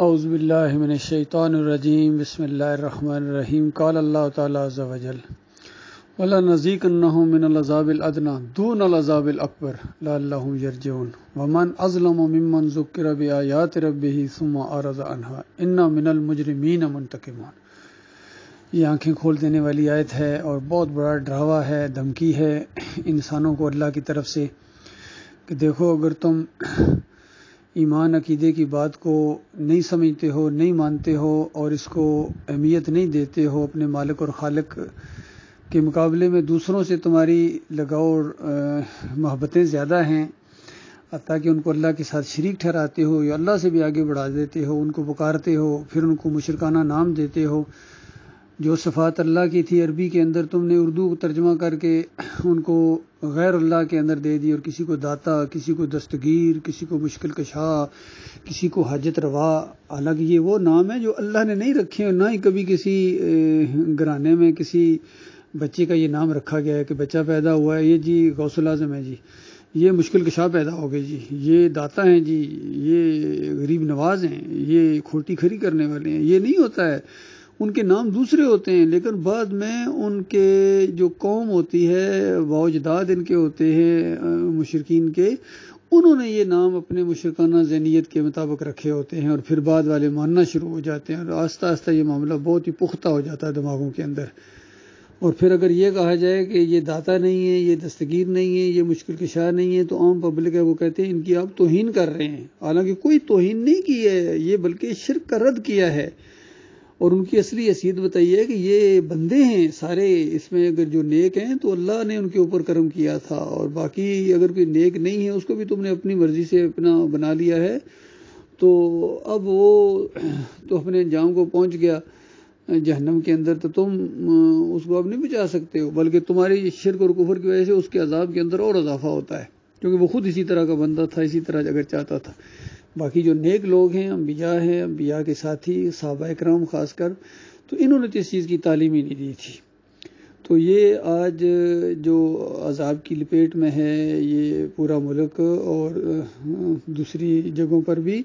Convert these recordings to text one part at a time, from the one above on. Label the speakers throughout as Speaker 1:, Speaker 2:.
Speaker 1: اعوذ باللہ من الشیطان الرجیم بسم اللہ الرحمن الرحیم قال اللہ تعالی عز وجل وَلَنُذِيقَنَّهُم مِّنَ الْعَذَابِ الْأَدْنَىٰ دُونَ الْعَذَابِ الْأَكْبَرِ لَعَلَّهُمْ يَرْجِعُونَ وَمَنْ أَظْلَمُ مِمَّنْ ذُكِّرَ بِآيَاتِ رَبِّهِ ثُمَّ أَعْرَضَ عَنْهَا إِنَّا مِنَ الْمُجْرِمِينَ مُنْتَقِمُونَ۔ یہ آنکھیں کھول دینے والی آیت ہے اور بہت بڑا ڈراوا ہے، دھمکی ہے انسانوں کو اللہ کی طرف سے کہ دیکھو اگر تم ایمان عقیدے کی بات کو نہیں سمجھتے ہو، نہیں مانتے ہو اور اس کو اہمیت نہیں دیتے ہو، اپنے مالک اور خالق کے مقابلے میں دوسروں سے تمہاری لگاؤ اور محبتیں زیادہ ہیں، حتیٰ کہ ان کو اللہ کے ساتھ شریک ٹھہراتے ہو یا اللہ سے بھی آگے بڑھا دیتے ہو، ان کو پکارتے ہو، پھر ان کو مشرکانہ نام دیتے ہو۔ جو صفات اللہ کی تھی عربی کے اندر تم نے اردو کو ترجمہ کر کے ان کو غیر اللہ کے اندر دے دی، اور کسی کو داتا، کسی کو دستگیر، کسی کو مشکل کشا، کسی کو حاجت روا۔ حالانکہ یہ وہ نام ہے جو اللہ نے نہیں رکھے، اور نہ ہی کبھی کسی گھرانے میں کسی بچے کا یہ نام رکھا گیا ہے کہ بچہ پیدا ہوا ہے، یہ جی غوث الاعظم ہے جی، یہ مشکل کشا پیدا ہو گئے جی، یہ داتا ہیں جی، یہ غریب نواز ہیں، یہ کھوٹی کھری کرنے والے ہیں۔ یہ نہیں ہوتا ہے، ان کے نام دوسرے ہوتے ہیں، لیکن بعد میں ان کے جو قوم ہوتی ہے، باوجداد ان کے ہوتے ہیں مشرکین کے، انہوں نے یہ نام اپنے مشرکانہ ذہنیت کے مطابق رکھے ہوتے ہیں، اور پھر بعد والے ماننا شروع ہو جاتے ہیں، اور آہستہ آہستہ یہ معاملہ بہت ہی پختہ ہو جاتا ہے دماغوں کے اندر۔ اور پھر اگر یہ کہا جائے کہ یہ داتا نہیں ہے، یہ دستگیر نہیں ہے، یہ مشکل کشا نہیں ہے، تو عام پبلک ہے وہ کہتے ہیں ان کی آپ توہین کر رہے ہیں۔ حالانکہ کوئی توہین نہیں کی ہے، یہ بلکہ شرک کا رد کیا ہے، اور ان کی اصلی حیثیت بتائی ہے کہ یہ بندے ہیں سارے، اس میں اگر جو نیک ہیں تو اللہ نے ان کے اوپر کرم کیا تھا، اور باقی اگر کوئی نیک نہیں ہے اس کو بھی تم نے اپنی مرضی سے اپنا بنا لیا ہے، تو اب وہ تو اپنے انجام کو پہنچ گیا جہنم کے اندر، تو تم اس کو اب نہیں بچا سکتے ہو، بلکہ تمہاری شرک اور کفر کی وجہ سے اس کے عذاب کے اندر اور اضافہ ہوتا ہے، کیونکہ وہ خود اسی طرح کا بندہ تھا، اسی طرح اگر چاہتا تھا۔ باقی جو نیک لوگ ہیں، انبیاء ہیں، انبیاء کے ساتھی صحابہ کرام خاص کر، تو انہوں نے تو اس چیز کی تعلیم ہی نہیں دی تھی۔ تو یہ آج جو عذاب کی لپیٹ میں ہے یہ پورا ملک، اور دوسری جگہوں پر بھی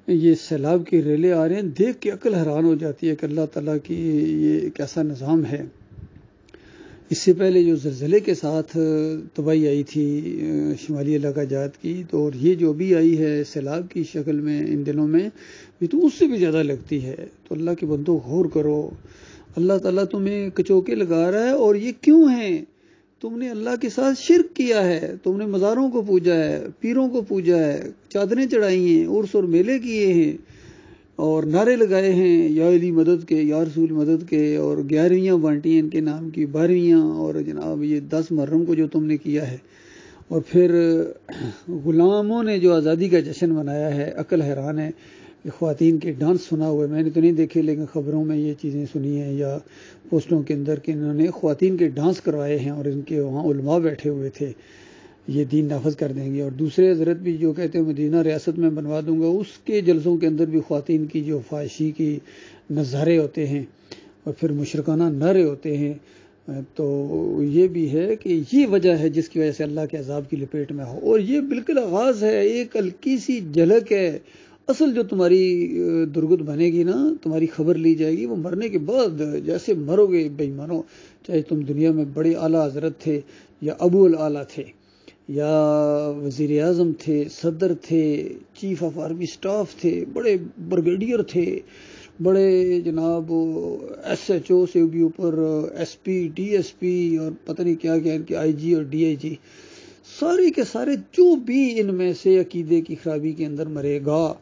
Speaker 1: یہ سیلاب کے ریلے آ رہے ہیں، دیکھ کے عقل حیران ہو جاتی ہے کہ اللہ تعالیٰ کی یہ کیسا نظام ہے۔ اس سے پہلے جو زلزلے کے ساتھ تباہی آئی تھی شمالی علاقہ جات کی، تو اور یہ جو بھی آئی ہے سیلاب کی شکل میں ان دنوں میں، یہ تو اس سے بھی زیادہ لگتی ہے۔ تو اللہ کے بندوں غور کرو، اللہ تعالیٰ تمہیں کچوکے لگا رہا ہے، اور یہ کیوں ہے؟ تم نے اللہ کے ساتھ شرک کیا ہے، تم نے مزاروں کو پوجا ہے، پیروں کو پوجا ہے، چادریں چڑھائی ہیں، عرس اور میلے کیے ہیں، اور نعرے لگائے ہیں یا علی مدد کے، یا رسول مدد کے، اور 11ویں بانٹی ہیں ان کے نام کی، 12ویں، اور جناب یہ 10 محرم کو جو تم نے کیا ہے، اور پھر غلاموں نے جو آزادی کا جشن منایا ہے۔ عقل حیران ہے کہ خواتین کے ڈانس سنا ہوا ہے، میں نے تو نہیں دیکھے لیکن خبروں میں یہ چیزیں سنی ہیں یا پوسٹوں کے اندر کہ انہوں نے خواتین کے ڈانس کروائے ہیں، اور ان کے وہاں علماء بیٹھے ہوئے تھے، یہ دین نافذ کر دیں گے۔ اور دوسرے حضرت بھی جو کہتے ہیں مدینہ ریاست میں بنوا دوں گا، اس کے جلسوں کے اندر بھی خواتین کی جو فحاشی کی نظارے ہوتے ہیں اور پھر مشرکانہ نعرے ہوتے ہیں۔ تو یہ بھی ہے کہ یہ وجہ ہے جس کی وجہ سے اللہ کے عذاب کی لپیٹ میں ہو، اور یہ بالکل آغاز ہے، ایک ہلکی سی جھلک ہے۔ اصل جو تمہاری درگت بنے گی نا، تمہاری خبر لی جائے گی وہ مرنے کے بعد، جیسے مرو گے بے ایمانو، چاہے تم دنیا میں بڑے اعلیٰ حضرت تھے یا ابو الاعلیٰ تھے یا وزیر اعظم تھے، صدر تھے، چیف آف آرمی سٹاف تھے، بڑے بریگیڈیئر تھے، بڑے جناب ایس ایچ او سے بھی اوپر S P, D S P, اور پتہ نہیں کیا کیا ان کے آئی جی اور ڈی آئی جی، سارے کے سارے جو بھی ان میں سے عقیدے کی خرابی کے اندر مرے گا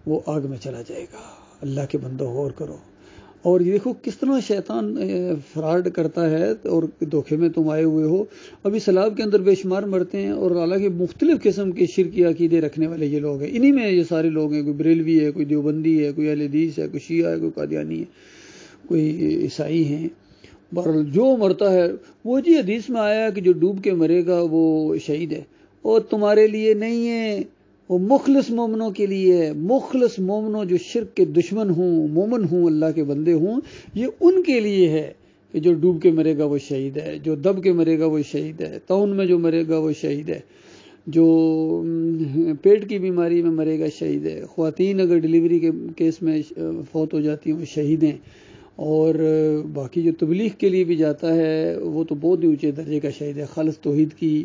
Speaker 1: وہ آگ میں چلا جائے گا۔ اللہ کے بندو غور کرو، اور یہ دیکھو کس طرح شیطان فراڈ کرتا ہے، اور دھوکے میں تم آئے ہوئے ہو۔ ابھی سیلاب کے اندر بے شمار مرتے ہیں، اور حالانکہ مختلف قسم کے شرکی عقیدے رکھنے والے یہ لوگ ہیں، انہی میں یہ سارے لوگ ہیں، کوئی بریلوی ہے، کوئی دیوبندی ہے، کوئی اہل حدیث ہے، کوئی شیعہ ہے، کوئی قادیانی ہے، کوئی عیسائی ہیں۔ بہرحال جو مرتا ہے وہ جی حدیث میں آیا کہ جو ڈوب کے مرے گا وہ شہید ہے، اور تمہارے لیے نہیں ہے، وہ مخلص مومنوں کے لیے ہے۔ مخلص مومنوں جو شرک کے دشمن ہوں، مومن ہوں، اللہ کے بندے ہوں، یہ ان کے لیے ہے کہ جو ڈوب کے مرے گا وہ شہید ہے، جو دب کے مرے گا وہ شہید ہے، تعاون میں جو مرے گا وہ شہید ہے۔ جو پیٹ کی بیماری میں مرے گا شہید ہے، خواتین اگر ڈلیوری کے کیس میں فوت ہو جاتی ہیں وہ شہید ہیں، اور باقی جو تبلیغ کے لیے بھی جاتا ہے وہ تو بہت ہی اونچے درجے کا شہید ہے، خالص توحید کی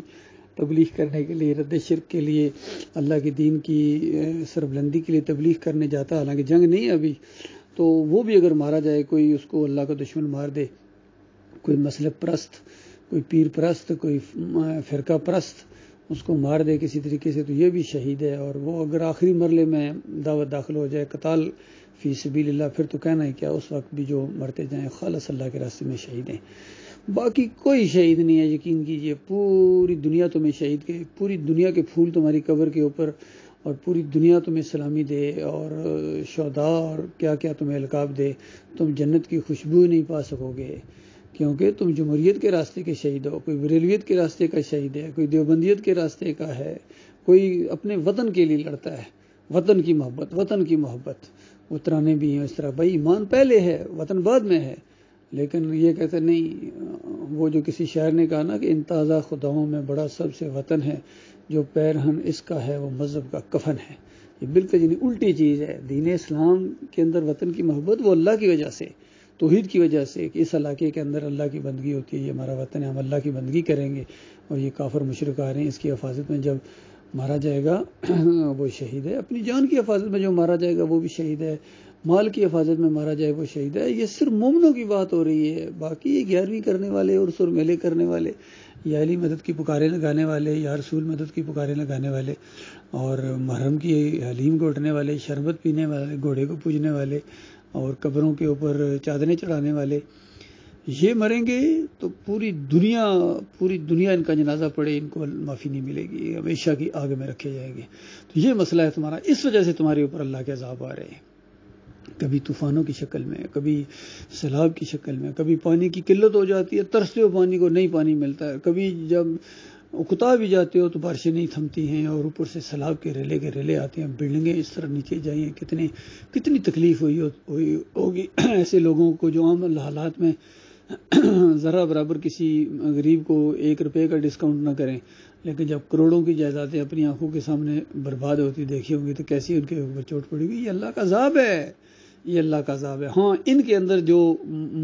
Speaker 1: تبلیغ کرنے کے لیے، رد شرک کے لیے، اللہ کے دین کی سربلندی کے لیے تبلیغ کرنے جاتا ہے، حالانکہ جنگ نہیں ہے ابھی، تو وہ بھی اگر مارا جائے، کوئی اس کو اللہ کا دشمن مار دے، کوئی مسلک پرست، کوئی پیر پرست، کوئی فرقہ پرست اس کو مار دے کسی طریقے سے، تو یہ بھی شہید ہے، اور وہ اگر آخری مرحلے میں دعوت داخل ہو جائے قتال فی سبیل اللہ، پھر تو کہنا ہے کیا، اس وقت بھی جو مرتے جائیں خالص اللہ کے راستے میں شہید ہیں۔ باقی کوئی شہید نہیں ہے، یقین کیجئے، پوری دنیا تمہیں شہید کے، پوری دنیا کے پھول تمہاری قبر کے اوپر، اور پوری دنیا تمہیں سلامی دے، اور شہداء اور کیا کیا تمہیں القاب دے، تم جنت کی خوشبو نہیں پا سکو گے، کیونکہ تم جمہوریت کے راستے کے شہید ہو، کوئی بریلویت کے راستے کا شہید ہے، کوئی دیوبندیت کے راستے کا ہے، کوئی اپنے وطن کے لیے لڑتا ہے، وطن کی محبت، وطن کی محبت، وہ ترانے بھی ہیں اس طرح، بھائی ایمان پہلے ہے، وطن بعد میں ہے، لیکن یہ کہتے نہیں، وہ جو کسی شاعر نے کہا نا کہ ان تازہ خداؤں میں بڑا سب سے وطن ہے، جو پیرہن اس کا ہے وہ مذہب کا کفن ہے، یہ بالکل یعنی الٹی چیز ہے۔ دین اسلام کے اندر وطن کی محبت وہ اللہ کی وجہ سے، توحید کی وجہ سے، کہ اس علاقے کے اندر اللہ کی بندگی ہوتی ہے، یہ ہمارا وطن ہے، ہم اللہ کی بندگی کریں گے، اور یہ کافر مشرک آ رہے ہیں، اس کی حفاظت میں جب مارا جائے گا وہ شہید ہے، اپنی جان کی حفاظت میں جو مارا جائے گا وہ بھی شہید ہے، مال کی حفاظت میں مارا جائے وہ شہید ہے۔ یہ صرف مومنوں کی بات ہو رہی ہے، باقی یہ 11ویں کرنے والے، عرس اور میلے کرنے والے، یا علی مدد کی پکاریں لگانے والے، یا رسول مدد کی پکاریں لگانے والے، اور محرم کی حلیم گھوٹنے والے، شربت پینے والے، گھوڑے کو پوجنے والے، اور قبروں کے اوپر چادریں چڑھانے والے، یہ مریں گے تو پوری دنیا ان کا جنازہ پڑے، ان کو معافی نہیں ملے گی، ہمیشہ کی آگ میں رکھے جائیں گے۔ تو یہ مسئلہ ہے تمہارا، اس وجہ سے تمہارے اوپر اللہ کے عذاب آ رہے ہیں، کبھی طوفانوں کی شکل میں، کبھی سیلاب کی شکل میں، کبھی پانی کی قلت ہو جاتی ہے، ترستے ہو پانی کو، نہیں پانی ملتا ہے، کبھی جب اکتا بھی جاتے ہو تو بارشیں نہیں تھمتی ہیں، اور اوپر سے سیلاب کے ریلے آتے ہیں، بلڈنگیں اس طرح نیچے جائیں، کتنی تکلیف ہوگی ایسے لوگوں کو جو عام حالات میں ذرا برابر کسی غریب کو 1 روپے کا ڈسکاؤنٹ نہ کریں، لیکن جب کروڑوں کی جائیدادیں اپنی آنکھوں کے سامنے برباد ہوتی دیکھی ہوں گی تو کیسی ان کے اوپر چوٹ پڑے گی۔ یہ اللہ کا عذاب ہے، یہ اللہ کا عذاب ہے۔ ہاں، ان کے اندر جو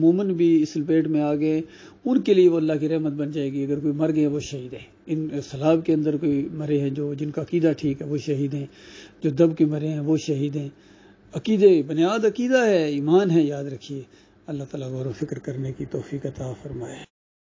Speaker 1: مومن بھی اس لپیٹ میں آ گئے، ان کے لیے وہ اللہ کی رحمت بن جائے گی، اگر کوئی مر گئے وہ شہید ہیں۔ ان سیلاب کے اندر کوئی مرے ہیں جو جن کا عقیدہ ٹھیک ہے وہ شہید ہیں، جو دب کے مرے ہیں وہ شہید ہیں۔ عقیدے بنیاد عقیدہ ہے، ایمان ہے، یاد رکھیے۔ اللہ تعالیٰ غور و فکر کرنے کی توفیق عطا فرمائے۔